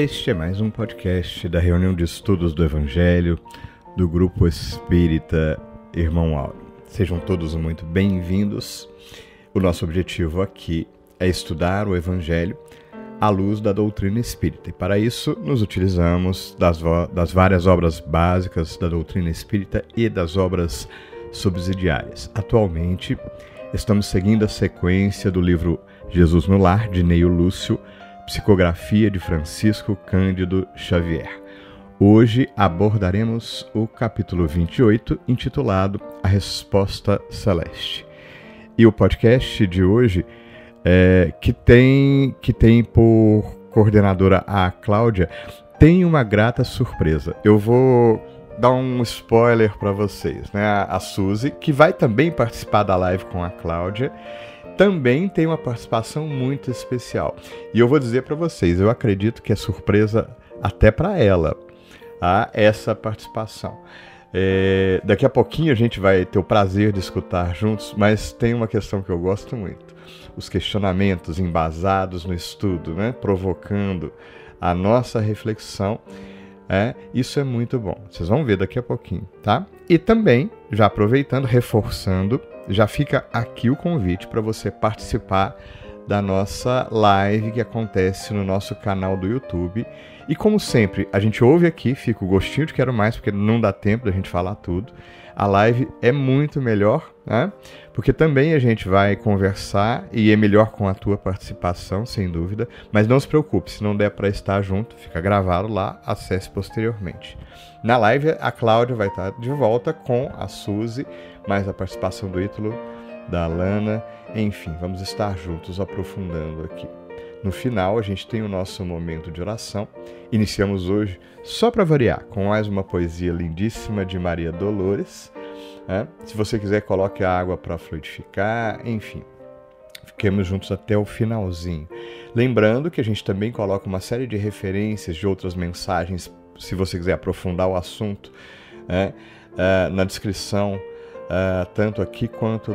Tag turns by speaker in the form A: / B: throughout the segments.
A: Este é mais um podcast da reunião de estudos do Evangelho do Grupo Espírita Irmão Áureo. Sejam todos muito bem-vindos. O nosso objetivo aqui é estudar o Evangelho à luz da doutrina espírita. E para isso nos utilizamos das várias obras básicas da doutrina espírita e das obras subsidiárias. Atualmente estamos seguindo a sequência do livro Jesus no Lar, de Neio Lúcio, psicografia de Francisco Cândido Xavier. Hoje abordaremos o capítulo 28, intitulado A Resposta Celeste. E o podcast de hoje, que tem por coordenadora a Cláudia, tem uma grata surpresa. Eu vou dar um spoiler para vocês, né? A Suzy, que vai também participar da live com a Cláudia, também tem uma participação muito especial. E eu vou dizer para vocês, eu acredito que é surpresa até para ela, essa participação. Daqui a pouquinho a gente vai ter o prazer de escutar juntos, mas tem uma questão que eu gosto muito. Os questionamentos embasados no estudo, né? Provocando a nossa reflexão. Isso é muito bom. Vocês vão ver daqui a pouquinho, tá? E também, já aproveitando, reforçando, já fica aqui o convite para você participar da nossa live que acontece no nosso canal do YouTube. E como sempre, a gente ouve aqui, fica o gostinho de quero mais, porque não dá tempo da gente falar tudo. A live é muito melhor, né? Porque também a gente vai conversar e é melhor com a tua participação, sem dúvida. Mas não se preocupe, se não der para estar junto, fica gravado lá, acesse posteriormente. Na live, a Cláudia vai estar de volta com a Suzy, mais a participação do Ítalo, da Alana, enfim, vamos estar juntos aprofundando aqui. No final, a gente tem o nosso momento de oração. Iniciamos hoje, só para variar, com mais uma poesia lindíssima de Maria Dolores. Se você quiser, coloque a água para fluidificar, enfim. Fiquemos juntos até o finalzinho. Lembrando que a gente também coloca uma série de referências de outras mensagens, se você quiser aprofundar o assunto, na descrição, tanto aqui quanto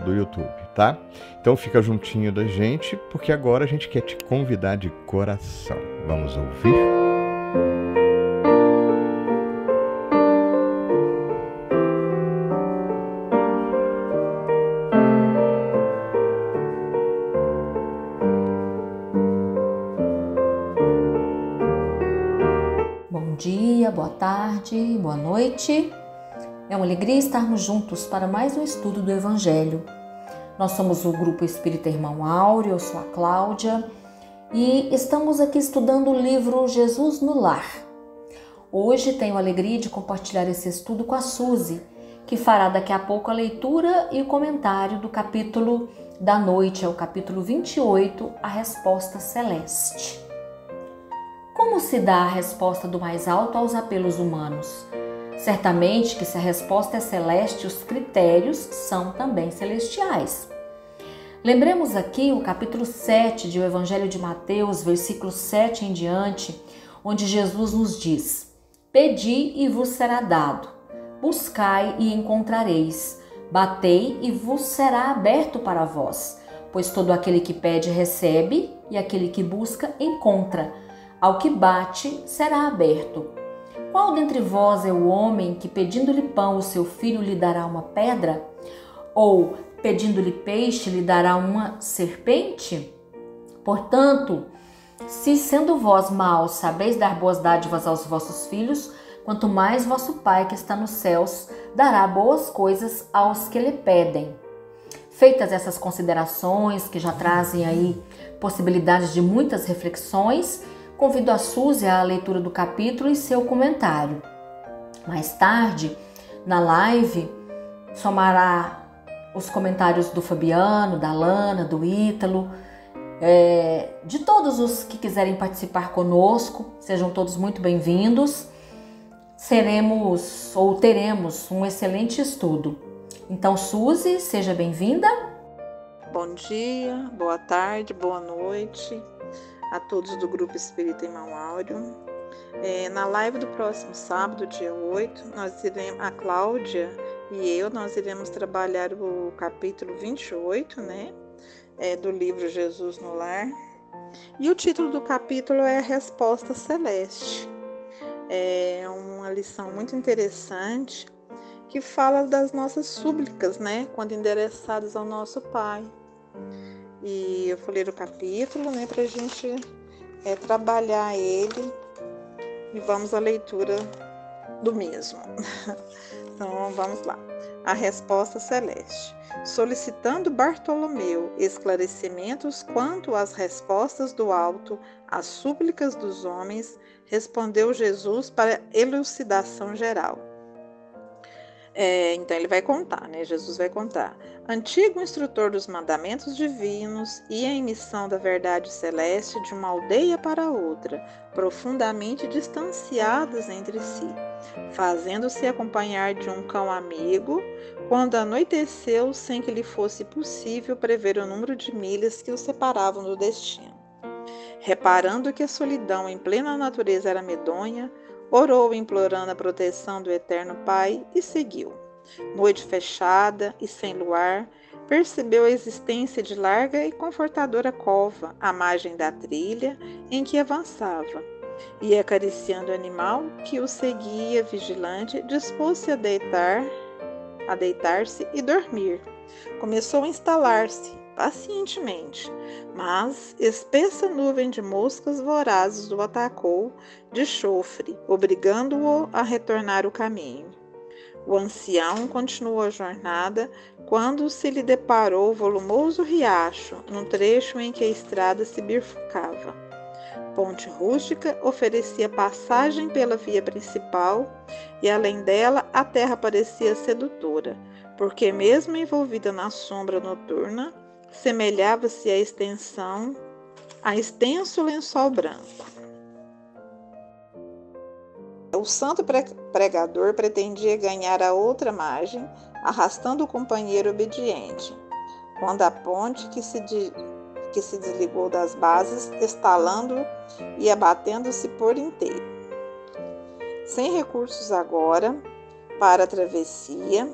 A: do YouTube, tá? Então fica juntinho da gente, porque agora a gente quer te convidar de coração. Vamos ouvir?
B: Bom dia, boa tarde, boa noite. É uma alegria estarmos juntos para mais um estudo do Evangelho. Nós somos o Grupo Espírita Irmão Áureo, eu sou a Cláudia e estamos aqui estudando o livro Jesus no Lar. Hoje tenho a alegria de compartilhar esse estudo com a Suzy, que fará daqui a pouco a leitura e o comentário do capítulo da noite, é o capítulo 28, A Resposta Celeste. Como se dá a resposta do mais alto aos apelos humanos? Certamente que se a resposta é celeste, os critérios são também celestiais. Lembremos aqui o capítulo 7 do Evangelho de Mateus, versículo 7 em diante, onde Jesus nos diz: Pedi e vos será dado, buscai e encontrareis, batei e vos será aberto para vós, pois todo aquele que pede recebe, e aquele que busca encontra, ao que bate será aberto. Qual dentre vós é o homem que, pedindo-lhe pão, o seu filho lhe dará uma pedra? Ou, pedindo-lhe peixe, lhe dará uma serpente? Portanto, se sendo vós maus sabeis dar boas dádivas aos vossos filhos, quanto mais vosso Pai que está nos céus dará boas coisas aos que lhe pedem. Feitas essas considerações, que já trazem aí possibilidades de muitas reflexões, convido a Suzy à leitura do capítulo e seu comentário. Mais tarde, na live, somará os comentários do Fabiano, da Alana, do Ítalo, de todos os que quiserem participar conosco. Sejam todos muito bem-vindos. Teremos um excelente estudo. Então, Suzy, seja bem-vinda.
C: Bom dia, boa tarde, boa noite a todos do Grupo Espírita Irmão Áureo. Na live do próximo sábado, dia 8, a Cláudia e nós iremos trabalhar o capítulo 28, do livro Jesus no Lar. E o título do capítulo é A Resposta Celeste. É uma lição muito interessante que fala das nossas súplicas, né, quando endereçadas ao nosso Pai. E eu falei do capítulo, né, para a gente trabalhar ele, e vamos à leitura do mesmo. Então, vamos lá. A resposta celeste. Solicitando Bartolomeu esclarecimentos quanto às respostas do alto às súplicas dos homens, respondeu Jesus para elucidação geral. Então ele vai contar, né? Jesus vai contar. Antigo instrutor dos mandamentos divinos, ia em missão da verdade celeste de uma aldeia para outra, profundamente distanciadas entre si, fazendo-se acompanhar de um cão amigo, quando anoiteceu, sem que lhe fosse possível prever o número de milhas que o separavam do destino. Reparando que a solidão em plena natureza era medonha, orou implorando a proteção do Eterno Pai e seguiu. Noite fechada e sem luar, percebeu a existência de larga e confortadora cova à margem da trilha em que avançava, e acariciando o animal que o seguia vigilante, dispôs-se a deitar-se e dormir. Começou a instalar-se pacientemente, mas espessa nuvem de moscas vorazes o atacou de chofre, obrigando-o a retornar o caminho. O ancião continuou a jornada quando se lhe deparou o volumoso riacho, num trecho em que a estrada se bifurcava. Ponte rústica oferecia passagem pela via principal e, além dela, a terra parecia sedutora, porque, mesmo envolvida na sombra noturna, semelhava-se a extenso lençol branco. O santo pregador pretendia ganhar a outra margem, arrastando o companheiro obediente, quando a ponte que se desligou das bases, estalando e abatendo-se por inteiro. Sem recursos agora para a travessia,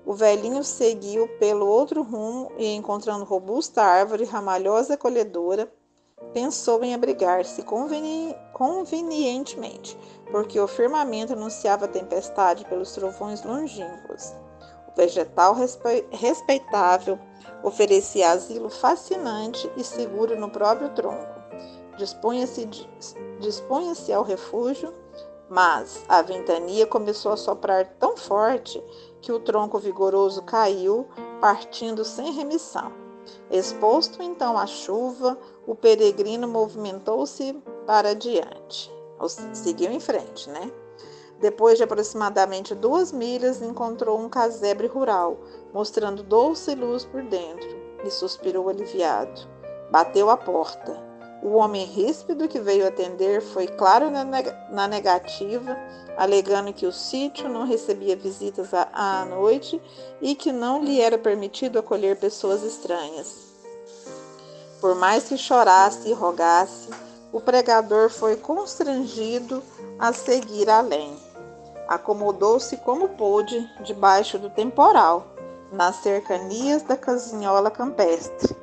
C: o velhinho seguiu pelo outro rumo e, encontrando robusta árvore ramalhosa e acolhedora, pensou em abrigar-se convenientemente, porque o firmamento anunciava tempestade pelos trovões longínquos. O vegetal respeitável oferecia asilo fascinante e seguro no próprio tronco. Dispunha-se ao refúgio, mas a ventania começou a soprar tão forte que o tronco vigoroso caiu, partindo sem remissão. Exposto então à chuva, o peregrino movimentou-se para diante. Seguiu em frente, né? Depois de aproximadamente 2 milhas, encontrou um casebre rural, mostrando doce luz por dentro, e suspirou aliviado. Bateu à porta. O homem ríspido que veio atender foi claro na negativa, alegando que o sítio não recebia visitas à noite e que não lhe era permitido acolher pessoas estranhas. Por mais que chorasse e rogasse, o pregador foi constrangido a seguir além. Acomodou-se como pôde debaixo do temporal, nas cercanias da casinhola campestre.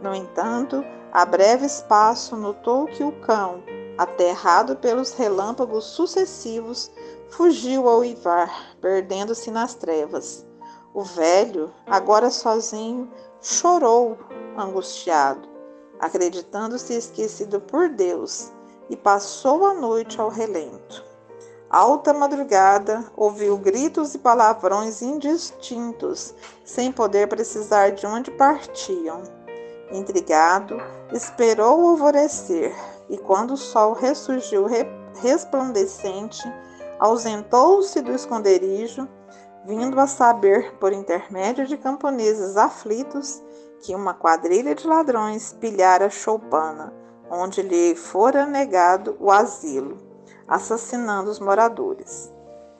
C: No entanto, a breve espaço notou que o cão, aterrado pelos relâmpagos sucessivos, fugiu ao uivar, perdendo-se nas trevas. O velho, agora sozinho, chorou angustiado, acreditando-se esquecido por Deus, e passou a noite ao relento. Alta madrugada, ouviu gritos e palavrões indistintos, sem poder precisar de onde partiam. Intrigado, esperou o alvorecer, e quando o sol ressurgiu resplandecente, ausentou-se do esconderijo, vindo a saber, por intermédio de camponeses aflitos, que uma quadrilha de ladrões pilhara Choupana, onde lhe fora negado o asilo, assassinando os moradores.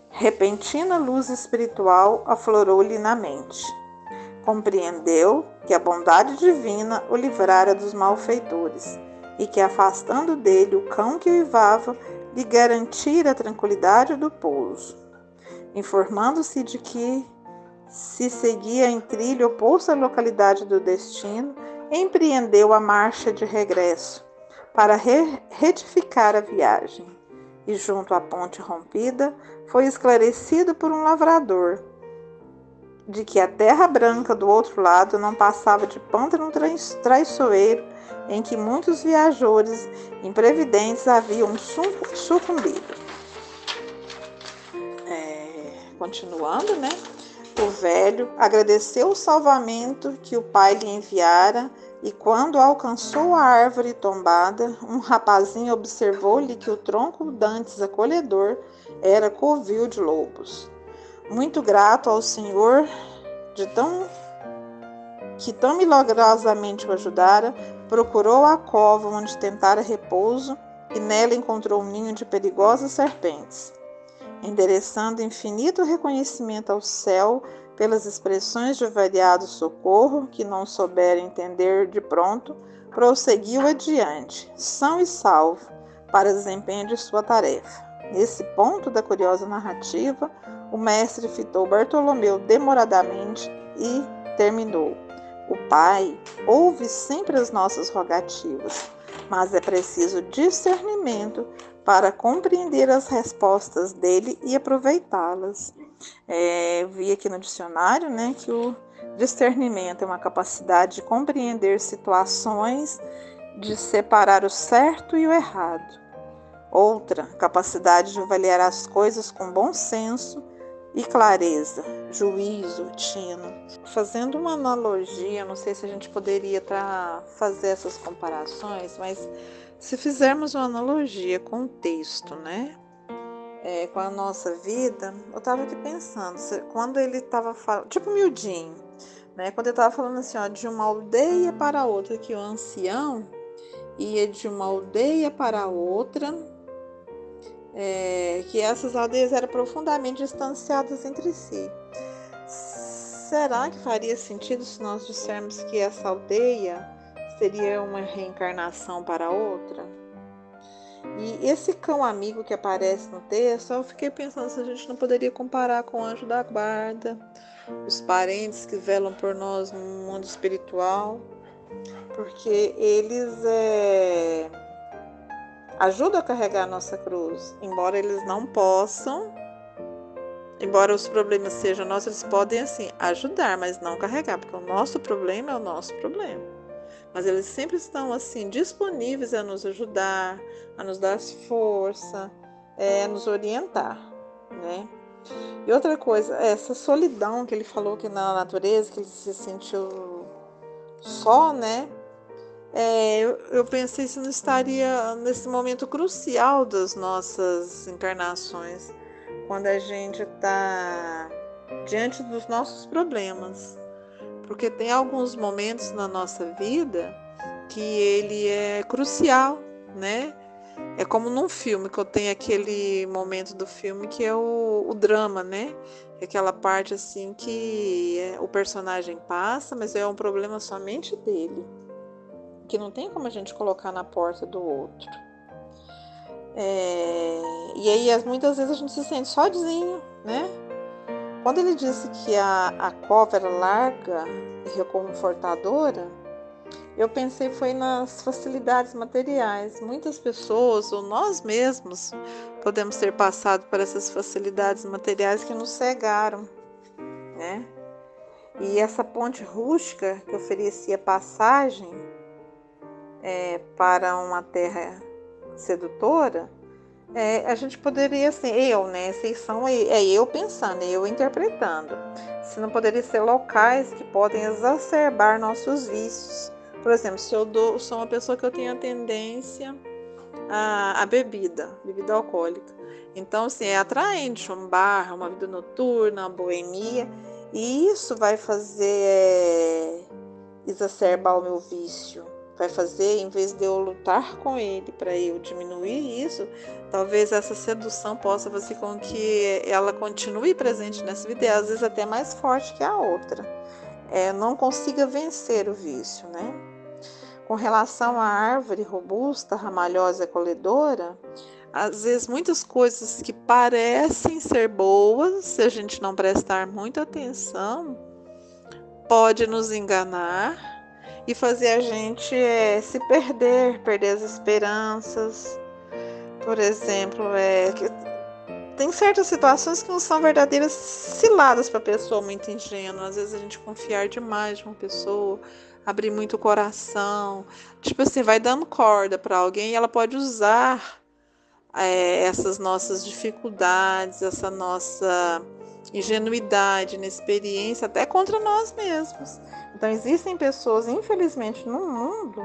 C: Repentina luz espiritual aflorou-lhe na mente. Compreendeu que a bondade divina o livrara dos malfeitores e que, afastando dele o cão que uivava, lhe garantira a tranquilidade do pouso. Informando-se de que se seguia em trilho oposto à localidade do destino, empreendeu a marcha de regresso, para retificar a viagem. E junto à ponte rompida, foi esclarecido por um lavrador de que a terra branca do outro lado não passava de pântano traiçoeiro em que muitos viajores imprevidentes haviam sucumbido. Continuando, né? O velho agradeceu o salvamento que o pai lhe enviara e quando alcançou a árvore tombada, um rapazinho observou-lhe que o tronco dantes acolhedor era covil de lobos. Muito grato ao Senhor que tão milagrosamente o ajudara, procurou a cova onde tentara repouso e nela encontrou um ninho de perigosas serpentes. Endereçando infinito reconhecimento ao céu pelas expressões de variado socorro que não soubera entender de pronto, prosseguiu adiante, são e salvo, para desempenho de sua tarefa. Nesse ponto da curiosa narrativa, o mestre fitou Bartolomeu demoradamente e terminou. O Pai ouve sempre as nossas rogativas, mas é preciso discernimento para compreender as respostas dele e aproveitá-las. Eu vi aqui no dicionário, né, que o discernimento é uma capacidade de compreender situações, de separar o certo e o errado. Outra, capacidade de avaliar as coisas com bom senso e clareza, juízo, tino. Fazendo uma analogia, não sei se a gente poderia fazer essas comparações, mas se fizermos uma analogia com o texto, né? Com a nossa vida, eu estava aqui pensando, quando ele estava falando, tipo miudinho, né? Quando ele estava falando assim, ó, de uma aldeia para outra, que o ancião ia de uma aldeia para outra, que essas aldeias eram profundamente distanciadas entre si. Será que faria sentido se nós dissermos que essa aldeia seria uma reencarnação para outra? E esse cão amigo que aparece no texto, eu fiquei pensando se a gente não poderia comparar com o anjo da guarda, os parentes que velam por nós no mundo espiritual, porque eles ajudam a carregar a nossa cruz, embora eles não possam, embora os problemas sejam nossos, eles podem assim ajudar, mas não carregar, porque o nosso problema é o nosso problema. Mas eles sempre estão assim disponíveis a nos ajudar, a nos dar força, a nos orientar, né? E outra coisa, essa solidão que ele falou que na natureza, que ele se sentiu só, né? Eu pensei se não estaria nesse momento crucial das nossas encarnações, quando a gente está diante dos nossos problemas. Porque tem alguns momentos na nossa vida que ele é crucial, né? É como num filme, que eu tenho aquele momento do filme que é o drama, né? Aquela parte assim que o personagem passa, mas é um problema somente dele, que não tem como a gente colocar na porta do outro. E aí muitas vezes a gente se sente sozinho, né? Quando ele disse que a cova era larga e reconfortadora, eu pensei foi nas facilidades materiais. Muitas pessoas, ou nós mesmos, podemos ter passado por essas facilidades materiais que nos cegaram, né? E essa ponte rústica que oferecia passagem para uma terra sedutora, a gente poderia, assim, vocês são, eu pensando, eu interpretando, se não poderia ser locais que podem exacerbar nossos vícios. Por exemplo, se eu sou uma pessoa que eu tenho a tendência à bebida alcoólica, então, assim, é atraente um bar, uma vida noturna, uma boemia, e isso vai fazer exacerbar o meu vício. Vai fazer, em vez de eu lutar com ele para eu diminuir isso, talvez essa sedução possa fazer com que ela continue presente nessa vida e às vezes até mais forte que a outra. Não consiga vencer o vício, né? Com relação à árvore robusta, ramalhosa e acolhedora, às vezes muitas coisas que parecem ser boas, se a gente não prestar muita atenção, pode nos enganar e fazer a gente se perder as esperanças. Por exemplo, tem certas situações que não são verdadeiras ciladas para a pessoa muito ingênua. Às vezes a gente confiar demais de uma pessoa, abrir muito o coração, tipo assim, vai dando corda para alguém e ela pode usar essas nossas dificuldades, essa nossa ingenuidade, inexperiência, até contra nós mesmos. Então existem pessoas, infelizmente, no mundo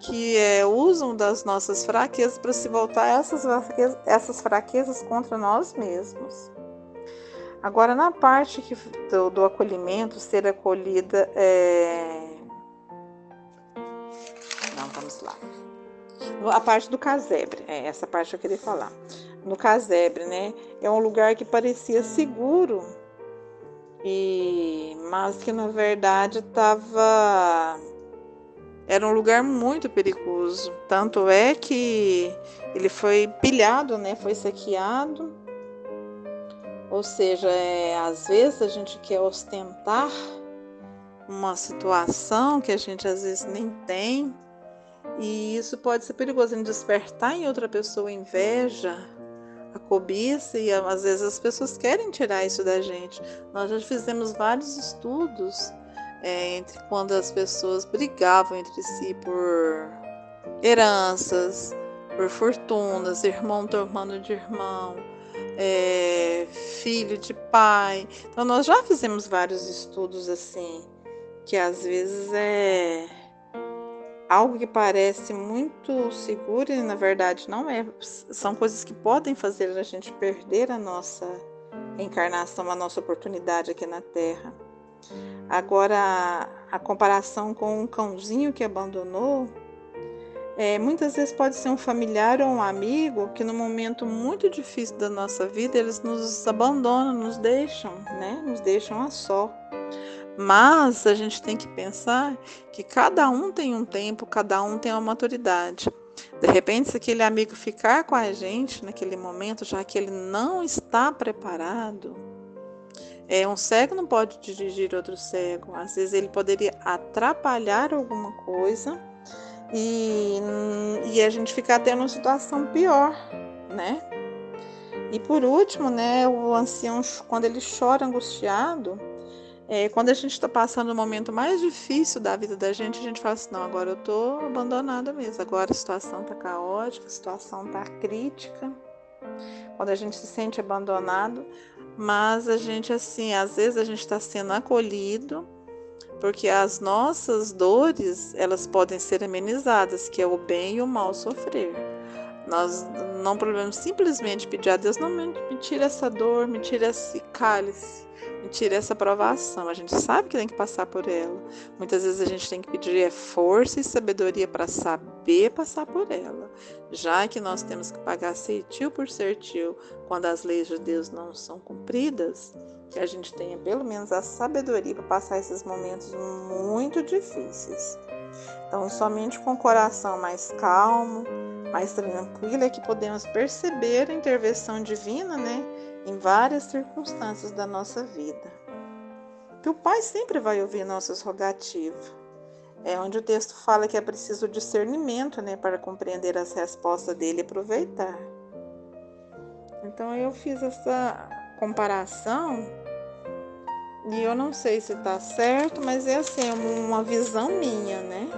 C: que usam das nossas fraquezas para se voltar essas fraquezas contra nós mesmos. Agora, na parte do acolhimento, ser acolhida Não, vamos lá. A parte do casebre, essa parte eu queria falar. No casebre, né? É um lugar que parecia seguro, mas que na verdade era um lugar muito perigoso. Tanto é que ele foi pilhado, né? Foi saqueado. Ou seja, às vezes a gente quer ostentar uma situação que a gente às vezes nem tem. E isso pode ser perigoso, em despertar em outra pessoa inveja, a cobiça, e às vezes as pessoas querem tirar isso da gente. Nós já fizemos vários estudos entre quando as pessoas brigavam entre si por heranças, por fortunas, irmão tomando de irmão, filho de pai. Então nós já fizemos vários estudos assim, que às vezes algo que parece muito seguro e na verdade não é. São coisas que podem fazer a gente perder a nossa encarnação, a nossa oportunidade aqui na Terra. Agora, a comparação com um cãozinho que abandonou, muitas vezes pode ser um familiar ou um amigo que no momento muito difícil da nossa vida eles nos abandonam, nos deixam, né? Nos deixam a só. Mas a gente tem que pensar que cada um tem um tempo, cada um tem uma maturidade. De repente, se aquele amigo ficar com a gente naquele momento, já que ele não está preparado, um cego não pode dirigir outro cego. Às vezes ele poderia atrapalhar alguma coisa e a gente ficar até numa situação pior, né? E por último, né, o ancião, quando ele chora angustiado, quando a gente está passando o momento mais difícil da vida da gente, a gente fala assim, não, agora eu estou abandonada mesmo, agora a situação está caótica, a situação está crítica. Quando a gente se sente abandonado, mas a gente, assim, às vezes a gente está sendo acolhido, porque as nossas dores, elas podem ser amenizadas, que é o bem e o mal sofrer. Nós não podemos simplesmente pedir a Deus, não, me tira essa dor, me tira esse cálice, me tira essa provação. A gente sabe que tem que passar por ela. Muitas vezes a gente tem que pedir força e sabedoria para saber passar por ela. Já que nós temos que pagar ceitil por certil quando as leis de Deus não são cumpridas, que a gente tenha pelo menos a sabedoria para passar esses momentos muito difíceis. Então, somente com o coração mais calmo, mais tranquilo, é que podemos perceber a intervenção divina, né, em várias circunstâncias da nossa vida. Que o Pai sempre vai ouvir nossas rogativas. Onde o texto fala que é preciso discernimento, né, para compreender as respostas dele e aproveitar. Então eu fiz essa comparação e eu não sei se está certo, mas é assim, uma visão minha, né?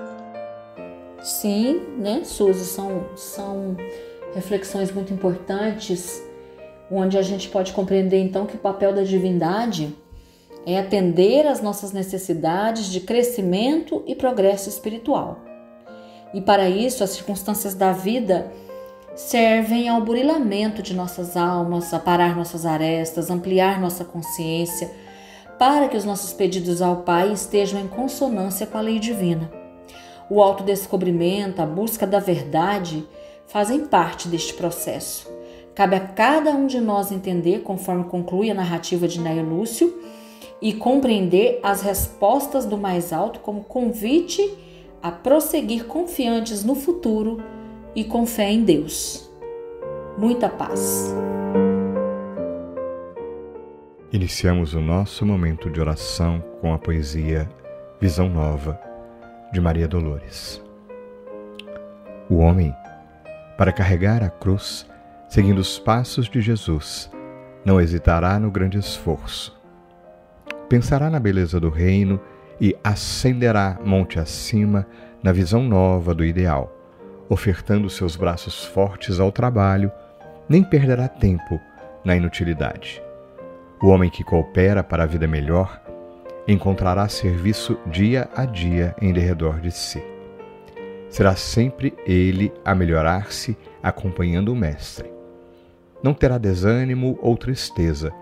B: Sim, né, Suzy, são reflexões muito importantes, onde a gente pode compreender então que o papel da divindade é atender às nossas necessidades de crescimento e progresso espiritual. E para isso, as circunstâncias da vida servem ao burilamento de nossas almas, aparar nossas arestas, ampliar nossa consciência, para que os nossos pedidos ao Pai estejam em consonância com a lei divina. O autodescobrimento, a busca da verdade fazem parte deste processo. Cabe a cada um de nós entender, conforme conclui a narrativa de Néio Lúcio, e compreender as respostas do mais alto como convite a prosseguir confiantes no futuro e com fé em Deus. Muita paz.
A: Iniciamos o nosso momento de oração com a poesia Visão Nova, de Maria Dolores. O homem, para carregar a cruz, seguindo os passos de Jesus, não hesitará no grande esforço. Pensará na beleza do reino e ascenderá monte acima na visão nova do ideal, ofertando seus braços fortes ao trabalho, nem perderá tempo na inutilidade. O homem que coopera para a vida melhor encontrará serviço dia a dia em derredor de si. Será sempre ele a melhorar-se acompanhando o Mestre. Não terá desânimo ou tristeza,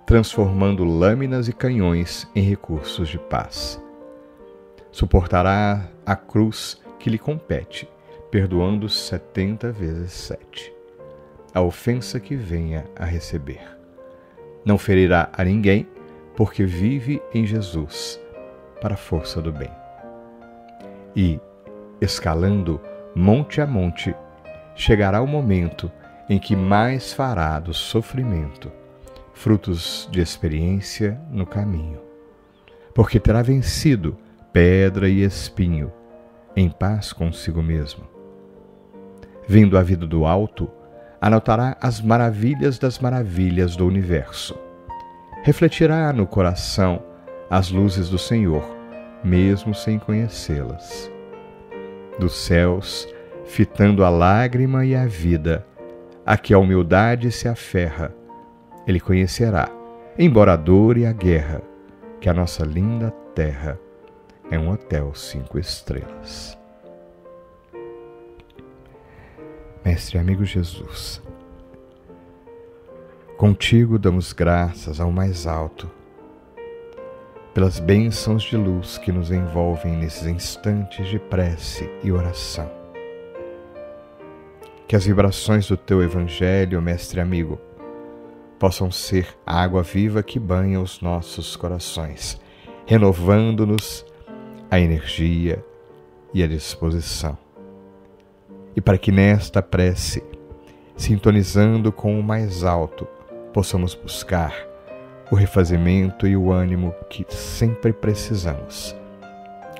A: transformando lâminas e canhões em recursos de paz. Suportará a cruz que lhe compete, perdoando 70 vezes 7, a ofensa que venha a receber. Não ferirá a ninguém, porque vive em Jesus, para a força do bem. E, escalando monte a monte, chegará o momento em que mais fará do sofrimento frutos de experiência no caminho, porque terá vencido pedra e espinho, em paz consigo mesmo. Vindo a vida do alto, anotará as maravilhas das maravilhas do universo. Refletirá no coração as luzes do Senhor, mesmo sem conhecê-las. Dos céus, fitando a lágrima e a vida, a que a humildade se aferra, ele conhecerá, embora a dor e a guerra, que a nossa linda terra é um hotel 5 estrelas. Mestre amigo Jesus, contigo damos graças ao mais alto, pelas bênçãos de luz que nos envolvem nesses instantes de prece e oração. Que as vibrações do teu Evangelho, Mestre amigo, possam ser a água viva que banha os nossos corações, renovando-nos a energia e a disposição. E para que nesta prece, sintonizando com o mais alto, possamos buscar o refazimento e o ânimo que sempre precisamos,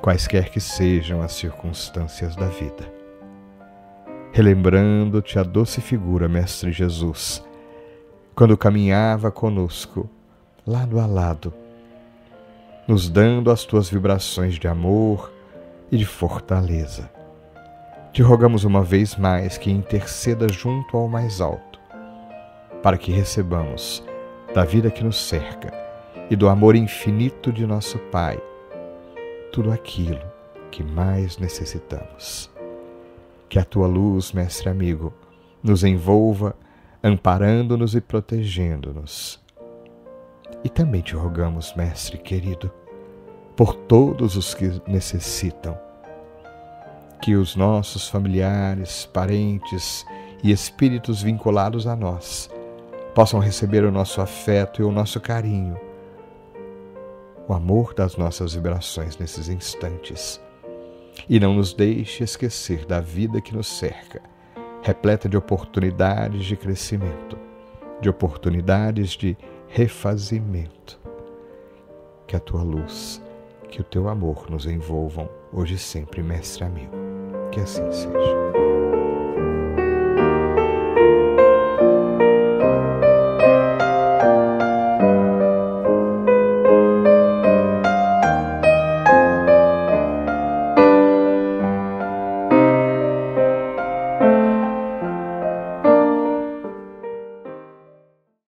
A: quaisquer que sejam as circunstâncias da vida. Relembrando-te a doce figura, Mestre Jesus, quando caminhava conosco, lado a lado, nos dando as tuas vibrações de amor e de fortaleza. Te rogamos uma vez mais que interceda junto ao mais alto, para que recebamos da vida que nos cerca e do amor infinito de nosso Pai tudo aquilo que mais necessitamos. Que a tua luz, Mestre amigo, nos envolva, amparando-nos e protegendo-nos. E também te rogamos, Mestre querido, por todos os que necessitam, que os nossos familiares, parentes e espíritos vinculados a nós possam receber o nosso afeto e o nosso carinho, o amor das nossas vibrações nesses instantes. E não nos deixe esquecer da vida que nos cerca, repleta de oportunidades de crescimento, de oportunidades de refazimento. Que a tua luz, que o teu amor nos envolvam hoje e sempre, Mestre amigo. Que assim seja.